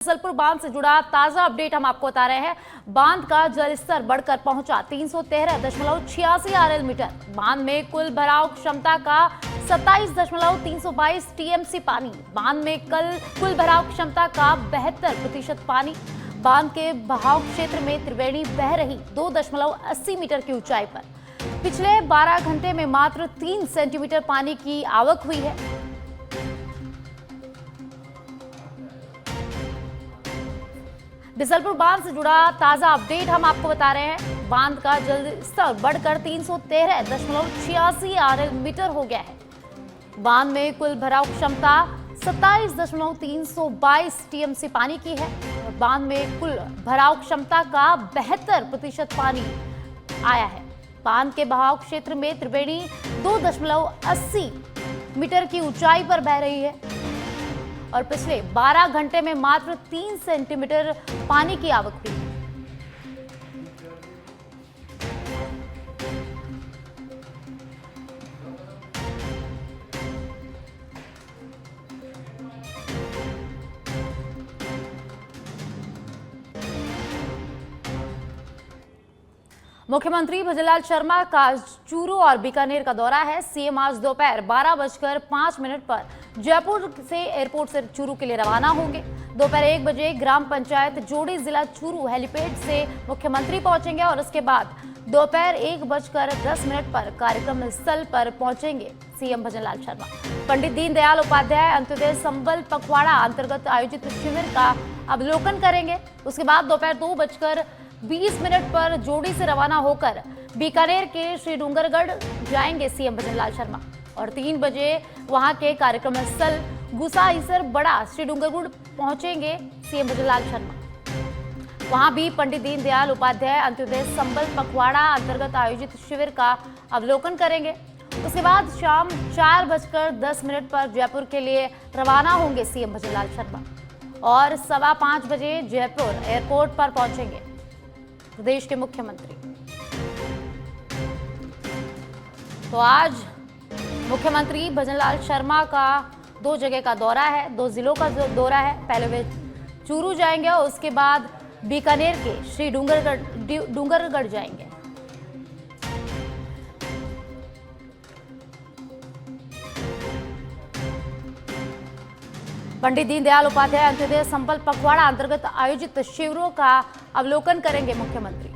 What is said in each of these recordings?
बिसलपुर बांध से जुड़ा ताजा अपडेट हम आपको बता रहे हैं। बांध का जल स्तर बढ़कर पहुंचा 313.86 आरएल मीटर। बांध में कुल भराव क्षमता का 27.322 टीएमसी पानी। बांध में कल कुल भराव क्षमता का 72% पानी। बांध के बहाव क्षेत्र में त्रिवेणी बह रही 2.80 मीटर की ऊंचाई पर। पिछले 12 घंटे में मात्र 3 सेंटीमीटर पानी की आवक हुई है। बिसलपुर बांध से जुड़ा ताजा अपडेट हम आपको बता रहे हैं। बांध का जल स्तर बढ़कर 313.86 आरएल मीटर हो गया है। बांध में कुल भराव क्षमता 27.322 टीएमसी पानी की है। बांध में कुल भराव क्षमता का 72% पानी आया है। बांध के बहाव क्षेत्र में त्रिवेणी 2.80 मीटर की ऊंचाई पर बह रही है और पिछले 12 घंटे में मात्र 3 सेंटीमीटर पानी की आवक हुई। मुख्यमंत्री भजनलाल शर्मा का चूरू और बीकानेर का दौरा है। सीएम आज दोपहर 12:05 पर जयपुर से एयरपोर्ट से चूरू के लिए रवाना होंगे। दोपहर 1 बजे ग्राम पंचायत जोड़ी जिला चूरू हेलीपैड से मुख्यमंत्री पहुंचेंगे और उसके बाद दोपहर 1:10 पर कार्यक्रम स्थल पर पहुंचेंगे सीएम भजनलाल शर्मा। पंडित दीनदयाल उपाध्याय अंत्योदय संबल पखवाड़ा अंतर्गत आयोजित शिविर का अवलोकन करेंगे। उसके बाद दोपहर 2:20 पर जोड़ी से रवाना होकर बीकानेर के श्री डूंगरगढ़ जाएंगे सीएम भजनलाल शर्मा और 3 बजे वहां के कार्यक्रम स्थल गुसाईसर बड़ा श्री डूंगरगढ़ पहुंचेंगे सीएम भजनलाल शर्मा। वहां भी पंडित दीनदयाल उपाध्याय अंत्योदय संबल पखवाड़ा अंतर्गत आयोजित शिविर का अवलोकन करेंगे। उसके बाद शाम 4:10 पर जयपुर के लिए रवाना होंगे सीएम भजनलाल शर्मा और 5:15 बजे जयपुर एयरपोर्ट पर पहुंचेंगे प्रदेश के मुख्यमंत्री। तो आज मुख्यमंत्री भजनलाल शर्मा का 2 जगह का दौरा है, 2 जिलों का दौरा है। पहले वे चूरू जाएंगे और उसके बाद बीकानेर के श्री डूंगरगढ़ जाएंगे। पंडित दीनदयाल उपाध्याय अंत्योदय संबल पखवाड़ा अंतर्गत आयोजित शिविरों का अवलोकन करेंगे मुख्यमंत्री।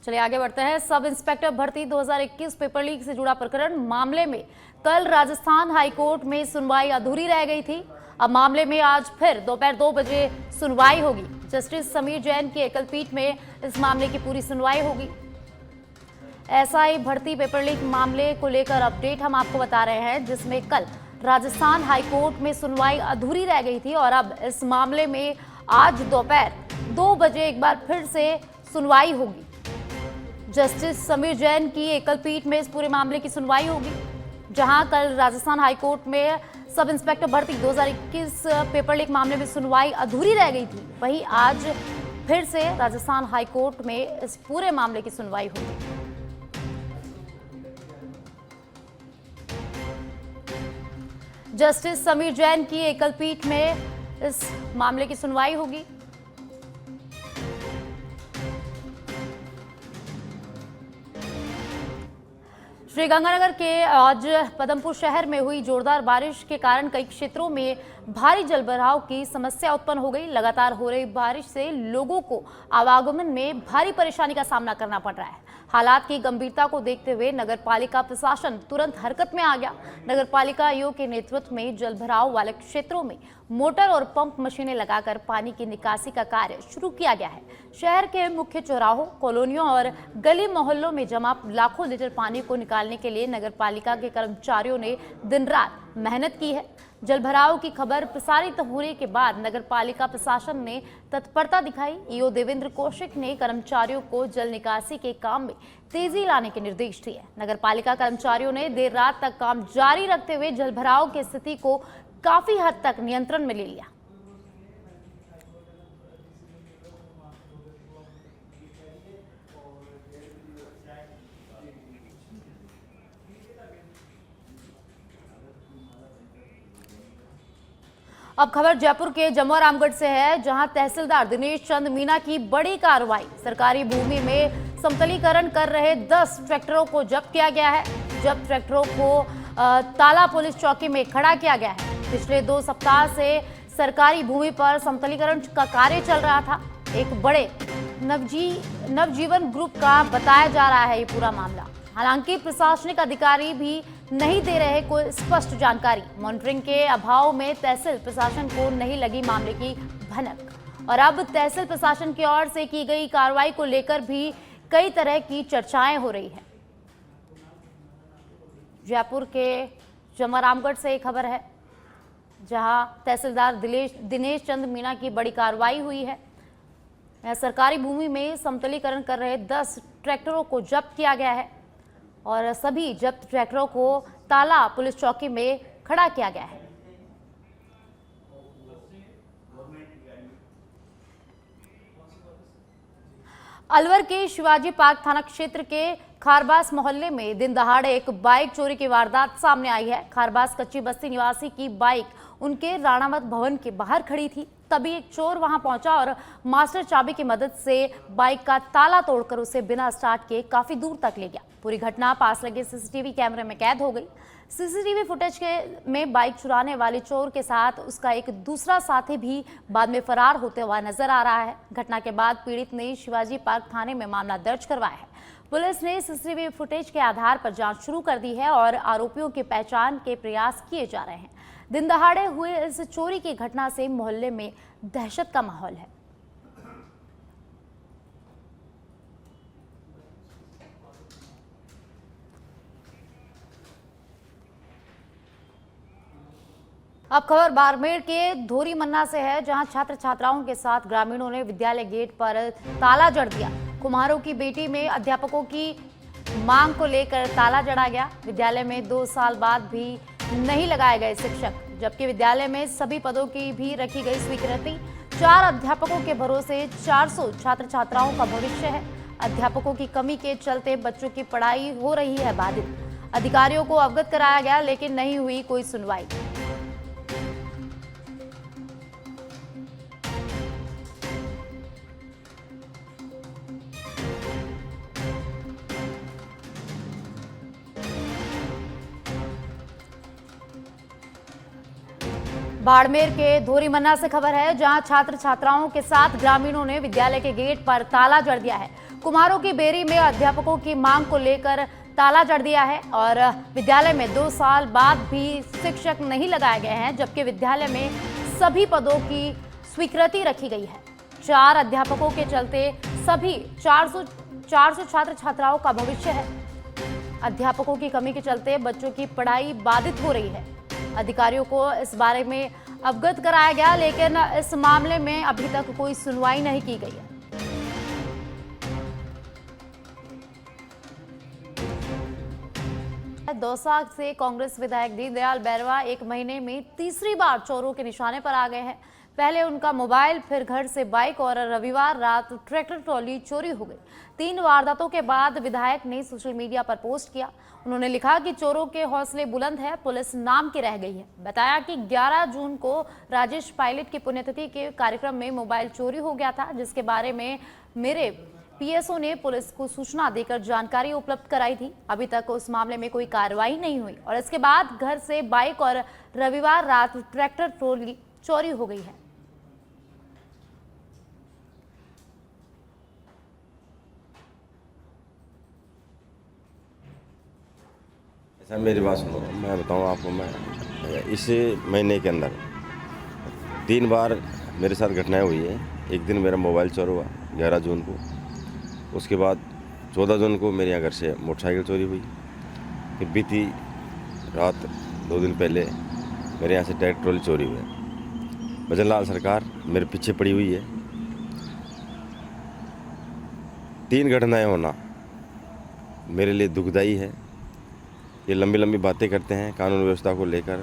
चलिए आगे बढ़ते हैं। सब इंस्पेक्टर भर्ती 2021 पेपर लीक से जुड़ा प्रकरण मामले में कल राजस्थान हाईकोर्ट में सुनवाई अधूरी रह गई थी। अब मामले में आज फिर दोपहर 2 बजे सुनवाई होगी। जस्टिस समीर जैन की एकल पीठ में इस मामले की पूरी सुनवाई होगी। एसआई भर्ती पेपर लीक मामले को लेकर अपडेट हम आपको बता रहे हैं, जिसमें कल राजस्थान हाईकोर्ट में सुनवाई अधूरी रह गई थी और अब इस मामले में आज दोपहर 2 बजे एक बार फिर से सुनवाई होगी। जस्टिस समीर जैन की एकल पीठ में इस पूरे मामले की सुनवाई होगी। जहां कल राजस्थान हाईकोर्ट में सब इंस्पेक्टर भर्ती 2021 पेपर लीक मामले में सुनवाई अधूरी रह गई थी, वहीं आज फिर से राजस्थान हाईकोर्ट में इस पूरे मामले की सुनवाई होगी। जस्टिस समीर जैन की एकल पीठ में इस मामले की सुनवाई होगी। श्रीगंगानगर के आज पदमपुर शहर में हुई जोरदार बारिश के कारण कई क्षेत्रों में भारी जलभराव की समस्या उत्पन्न हो गई। लगातार हो रही बारिश से लोगों को आवागमन में भारी परेशानी का सामना करना पड़ रहा है। हालात की गंभीरता को देखते हुए नगर पालिका प्रशासन तुरंत हरकत में आ गया। नगर पालिका आयोग के नेतृत्व में जलभराव वाले क्षेत्रों में मोटर और पंप मशीनें लगाकर पानी की निकासी का कार्य शुरू किया गया है। शहर के मुख्य चौराहों, कॉलोनियों और गली मोहल्लों में जमा लाखों लीटर पानी को निकालने के लिए नगर पालिका के कर्मचारियों ने दिन रात मेहनत की है। जलभराव की खबर प्रसारित होने के बाद नगर पालिका प्रशासन ने तत्परता दिखाई। ईओ देवेंद्र कौशिक ने कर्मचारियों को जल निकासी के काम में तेजी लाने के निर्देश दिए। नगर पालिका कर्मचारियों ने देर रात तक काम जारी रखते हुए जलभराव की स्थिति को काफी हद तक नियंत्रण में ले लिया। अब खबर जयपुर के जमुआ रामगढ़ से है, जहां तहसीलदार दिनेश चंद मीना की बड़ी कार्रवाई। सरकारी भूमि में समतलीकरण कर रहे 10 ट्रैक्टरों को जब्त किया गया है। जब्त ट्रैक्टरों को ताला पुलिस चौकी में खड़ा किया गया है। पिछले 2 सप्ताह से सरकारी भूमि पर समतलीकरण का कार्य चल रहा था। एक बड़े नवजीवन ग्रुप का बताया जा रहा है ये पूरा मामला। हालांकि प्रशासनिक अधिकारी भी नहीं दे रहे कोई स्पष्ट जानकारी। मॉनिटरिंग के अभाव में तहसील प्रशासन को नहीं लगी मामले की भनक और अब तहसील प्रशासन की ओर से की गई कार्रवाई को लेकर भी कई तरह की चर्चाएं हो रही है। जयपुर के जमुआ रामगढ़ से एक खबर है, जहां तहसीलदार दिनेश चंद मीना की बड़ी कार्रवाई हुई है। सरकारी भूमि में समतलीकरण कर रहे 10 ट्रैक्टरों को जब्त किया गया है और सभी जब्त ट्रैक्टरों को ताला पुलिस चौकी में खड़ा किया गया है। अलवर के शिवाजी पार्क थाना क्षेत्र के खारबास मोहल्ले में दिन दहाड़े एक बाइक चोरी की वारदात सामने आई है। खारबास कच्ची बस्ती निवासी की बाइक उनके राणावत भवन के बाहर खड़ी थी। तभी एक चोर वहां पहुंचा और मास्टर चाबी की मदद से बाइक का ताला तोड़कर उसे बिना स्टार्ट के काफी दूर तक ले गया। पूरी घटना पास लगे सीसीटीवी कैमरे में कैद हो गई। सीसीटीवी फुटेज में बाइक चुराने वाले चोर के साथ उसका एक दूसरा साथी भी बाद में फरार होते हुआ नजर आ रहा है। घटना के बाद पीड़ित ने शिवाजी पार्क थाने में मामला दर्ज करवाया है। पुलिस ने सीसीटीवी फुटेज के आधार पर जांच शुरू कर दी है और आरोपियों की पहचान के प्रयास किए जा रहे हैं। दिन दहाड़े हुए इस चोरी की घटना से मोहल्ले में दहशत का माहौल है। अब खबर बाड़मेर के धोरी मन्ना से है, जहां छात्र छात्राओं के साथ ग्रामीणों ने विद्यालय गेट पर ताला जड़ दिया। कुम्हारों की बेटी में अध्यापकों की मांग को लेकर ताला जड़ा गया। विद्यालय में 2 साल बाद भी नहीं लगाए गए शिक्षक, जबकि विद्यालय में सभी पदों की भी रखी गई स्वीकृति। 4 अध्यापकों के भरोसे 400 छात्र छात्राओं का भविष्य है। अध्यापकों की कमी के चलते बच्चों की पढ़ाई हो रही है बाधित। अधिकारियों को अवगत कराया गया, लेकिन नहीं हुई कोई सुनवाई। बाड़मेर के धोरी मन्ना से खबर है, जहां छात्र छात्राओं के साथ ग्रामीणों ने विद्यालय के गेट पर ताला जड़ दिया है। कुम्हारों की बेरी में अध्यापकों की मांग को लेकर ताला जड़ दिया है और विद्यालय में 2 साल बाद भी शिक्षक नहीं लगाए गए हैं, जबकि विद्यालय में सभी पदों की स्वीकृति रखी गई है। 4 अध्यापकों के चलते सभी 400 छात्र छात्राओं का भविष्य है। अध्यापकों की कमी के चलते बच्चों की पढ़ाई बाधित हो रही है। अधिकारियों को इस बारे में अवगत कराया गया, लेकिन इस मामले में अभी तक कोई सुनवाई नहीं की गई है। दौसा से कांग्रेस विधायक दीनदयाल बैरवा 1 महीने में तीसरी बार चोरों के निशाने पर आ गए हैं। पहले उनका मोबाइल, फिर घर से बाइक और रविवार रात ट्रैक्टर ट्रॉली चोरी हो गई। 3 वारदातों के बाद विधायक ने सोशल मीडिया पर पोस्ट किया। उन्होंने लिखा कि चोरों के हौसले बुलंद है, पुलिस नाम की रह गई है। बताया कि 11 जून को राजेश पायलट की पुण्यतिथि के कार्यक्रम में मोबाइल चोरी हो गया था, जिसके बारे में मेरे पीएसओ ने पुलिस को सूचना देकर जानकारी उपलब्ध कराई थी। अभी तक उस मामले में कोई कार्रवाई नहीं हुई और इसके बाद घर से बाइक और रविवार रात ट्रैक्टर ट्रॉली चोरी हो गई है। मेरी बात सुनो, मैं बताऊं आपको। मैं इस महीने के अंदर 3 बार मेरे साथ घटनाएं हुई है। एक दिन मेरा मोबाइल चोरी हुआ 11 जून को। उसके बाद 14 जून को मेरे यहाँ घर से मोटरसाइकिल चोरी हुई। फिर बीती रात 2 दिन पहले मेरे यहाँ से ट्रैक्टर ट्रॉली चोरी हुई है। भजन लाल सरकार मेरे पीछे पड़ी हुई है। 3 घटनाएं होना मेरे लिए दुखदाई है। ये लंबी लंबी बातें करते हैं कानून व्यवस्था को लेकर।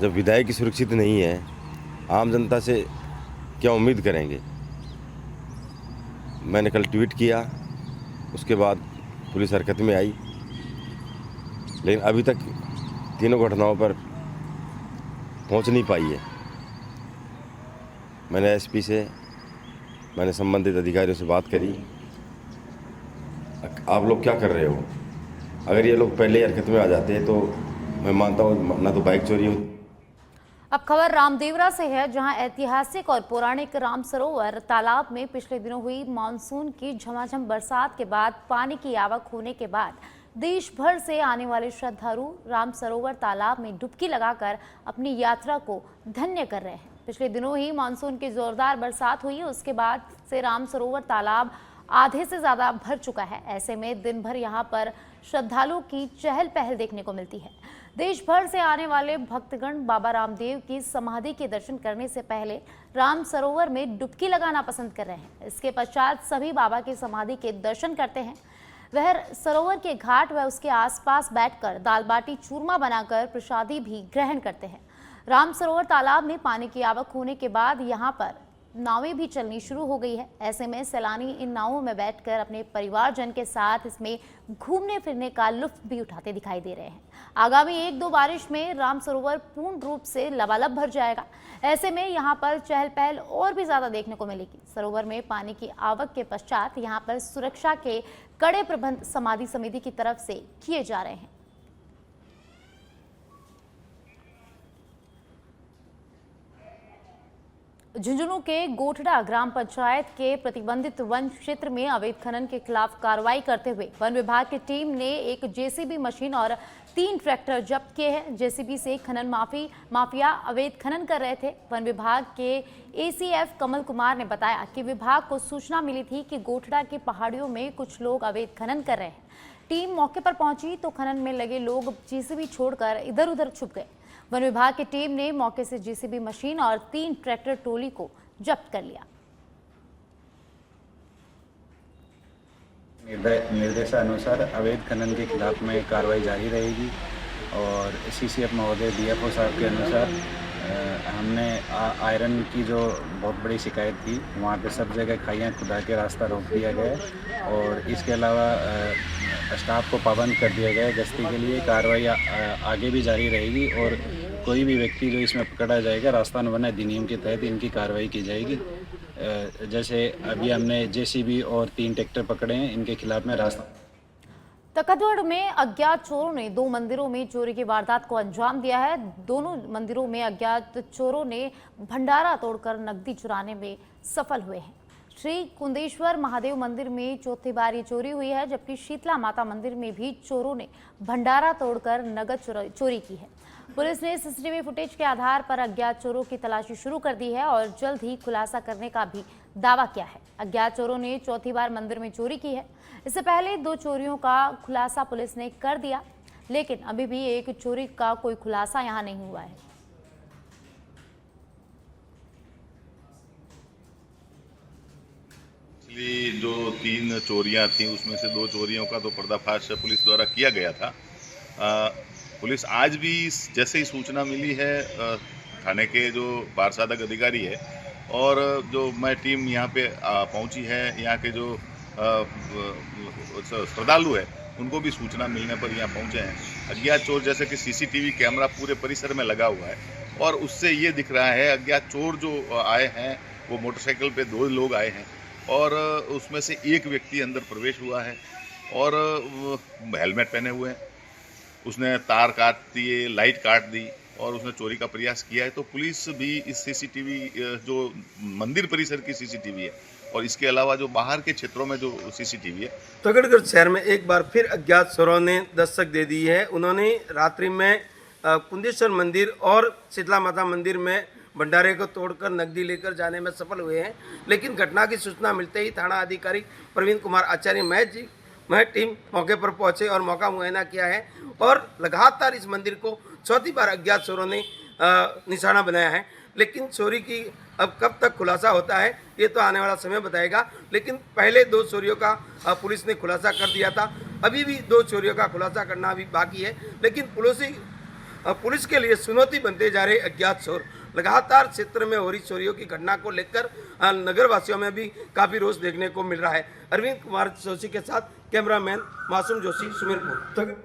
जब विधायक सुरक्षित नहीं है, आम जनता से क्या उम्मीद करेंगे। मैंने कल ट्वीट किया, उसके बाद पुलिस हरकत में आई, लेकिन अभी तक तीनों घटनाओं पर पहुंच नहीं पाई है। मैंने एसपी से, मैंने संबंधित अधिकारियों से बात करी, आप लोग क्या कर रहे हो? अगर ये लोग पहले हरकत में आ जाते हैं तो मैं मानता हूँ ना तो बाइक चोरी होती। अब खबर रामदेवरा से है, जहां ऐतिहासिक और पौराणिक राम सरोवर तालाब में पिछले दिनों हुई मानसून की झमाझम बरसात के बाद पानी की आवक होने के बाद देश भर से आने वाले श्रद्धालु राम सरोवर तालाब में डुबकी लगाकर अपनी यात्रा को धन्य कर रहे हैं। पिछले दिनों ही मानसून की जोरदार बरसात हुई है, उसके बाद से राम सरोवर तालाब आधे से ज्यादा भर चुका है। ऐसे में दिन भर यहाँ पर श्रद्धालुओं की चहल पहल देखने को मिलती है। देश भर से आने वाले भक्तगण बाबा रामदेव की समाधि के दर्शन करने से पहले राम सरोवर में डुबकी लगाना पसंद कर रहे हैं। इसके पश्चात सभी बाबा की समाधि के दर्शन करते हैं। वह सरोवर के घाट व उसके आसपास बैठकर दाल बाटी चूरमा बनाकर प्रसादी भी ग्रहण करते हैं। राम सरोवर तालाब में पानी की आवक होने के बाद यहाँ पर नावें भी चलनी शुरू हो गई है। ऐसे में सैलानी इन नावों में बैठकर अपने परिवारजन के साथ इसमें घूमने फिरने का लुत्फ भी उठाते दिखाई दे रहे हैं। आगामी 1-2 बारिश में राम सरोवर पूर्ण रूप से लबालब भर जाएगा। ऐसे में यहाँ पर चहल पहल और भी ज्यादा देखने को मिलेगी। सरोवर में पानी की आवक के पश्चात यहाँ पर सुरक्षा के कड़े प्रबंध समाधि समिति की तरफ से किए जा रहे हैं। झुंझुनू के गोठड़ा ग्राम पंचायत के प्रतिबंधित वन क्षेत्र में अवैध खनन के खिलाफ कार्रवाई करते हुए वन विभाग की टीम ने एक जेसीबी मशीन और 3 ट्रैक्टर जब्त किए हैं। जेसीबी से खनन माफिया अवैध खनन कर रहे थे। वन विभाग के एसीएफ कमल कुमार ने बताया कि विभाग को सूचना मिली थी कि गोठड़ा की पहाड़ियों में कुछ लोग अवैध खनन कर रहे हैं। टीम मौके पर पहुंची तो खनन में लगे लोग जेसीबी छोड़कर इधर उधर छुप गए। वन विभाग की टीम ने मौके से जेसीबी मशीन और 3 ट्रैक्टर ट्रॉली को जब्त कर लिया। निर्देशानुसार अवैध खनन के खिलाफ में कार्रवाई जारी रहेगी और सीसीएफ महोदय डीएफओ साहब के अनुसार हमने आयरन की जो बहुत बड़ी शिकायत थी, वहाँ पे सब जगह खाइयाँ खुदा के रास्ता रोक दिया गया है और इसके अलावा स्टाफ को पाबंद कर दिया गया है। गश्ती के लिए कार्रवाई आगे भी जारी रहेगी और कोई भी व्यक्ति जो इसमें पकड़ा जाएगा रास्ता वन अधिनियम के तहत इनकी कार्रवाई की जाएगी। जैसे अभी हमने जेसीबी और 3 ट्रैक्टर पकड़े हैं, इनके खिलाफ में रास्ता। तकतगढ़ में अज्ञात चोरों ने 2 मंदिरों में चोरी की वारदात को अंजाम दिया है। दोनों मंदिरों में अज्ञात चोरों ने भंडारा तोड़कर नकदी चुराने में सफल हुए हैं। श्री कुंदेश्वर महादेव मंदिर में चौथी बार ये चोरी हुई है, जबकि शीतला माता मंदिर में भी चोरों ने भंडारा तोड़कर नकद चोरी की है। पुलिस ने सीसीटीवी फुटेज के आधार पर अज्ञात चोरों की तलाशी शुरू कर दी है और जल्द ही खुलासा करने का भी दावा किया है। अज्ञात चोरों ने चौथी बार मंदिर में चोरी की है। इससे पहले 2 चोरियों का खुलासा पुलिस ने कर दिया, लेकिन अभी भी एक चोरी का कोई खुलासा यहां नहीं हुआ है। जो 3 चोरियां थी उसमें से 2 चोरियों का तो पर्दाफाश पुलिस द्वारा किया गया था। पुलिस आज भी जैसे ही सूचना मिली है थाने के जो बारसाधक अधिकारी है और जो मैं टीम यहाँ पे पहुँची है, यहाँ के जो श्रद्धालु है उनको भी सूचना मिलने पर यहाँ पहुँचे हैं। अज्ञात चोर जैसे कि सीसीटीवी कैमरा पूरे परिसर में लगा हुआ है और उससे ये दिख रहा है अज्ञात चोर जो आए हैं वो मोटरसाइकिल पे 2 लोग आए हैं और उसमें से एक व्यक्ति अंदर प्रवेश हुआ है और हेलमेट पहने हुए हैं। उसने तार काट दिए, लाइट काट दी और उसने चोरी का प्रयास किया है। तो पुलिस भी इस सीसीटीवी जो मंदिर परिसर की सीसीटीवी है और इसके अलावा जो बाहर के क्षेत्रों में जो सीसीटीवी है। तगड़गढ़ शहर में एक बार फिर अज्ञात चोरों ने दस्तक दे दी है। उन्होंने रात्रि में कुंदेश्वर मंदिर और शीतला माता मंदिर में भंडारे को तोड़कर नकदी लेकर जाने में सफल हुए हैं, लेकिन घटना की सूचना मिलते ही थाना अधिकारी प्रवीण कुमार आचार्य मैं टीम मौके पर पहुंचे और मौका मुआयना किया है और लगातार इस मंदिर को चौथी बार अज्ञात चोरों ने निशाना बनाया है। लेकिन चोरी की अब कब तक खुलासा होता है ये तो आने वाला समय बताएगा। लेकिन पहले 2 चोरियों का पुलिस ने खुलासा कर दिया था, अभी भी 2 चोरियों का खुलासा करना अभी बाकी है। लेकिन पुलिस के लिए चुनौती बनते जा रहे अज्ञात चोर लगातार क्षेत्र में हो रही चोरियों की घटना को लेकर नगर वासियों में भी काफी रोष देखने को मिल रहा है। अरविंद कुमार जोशी के साथ कैमरामैन मासूम जोशी, सुमेरपुर।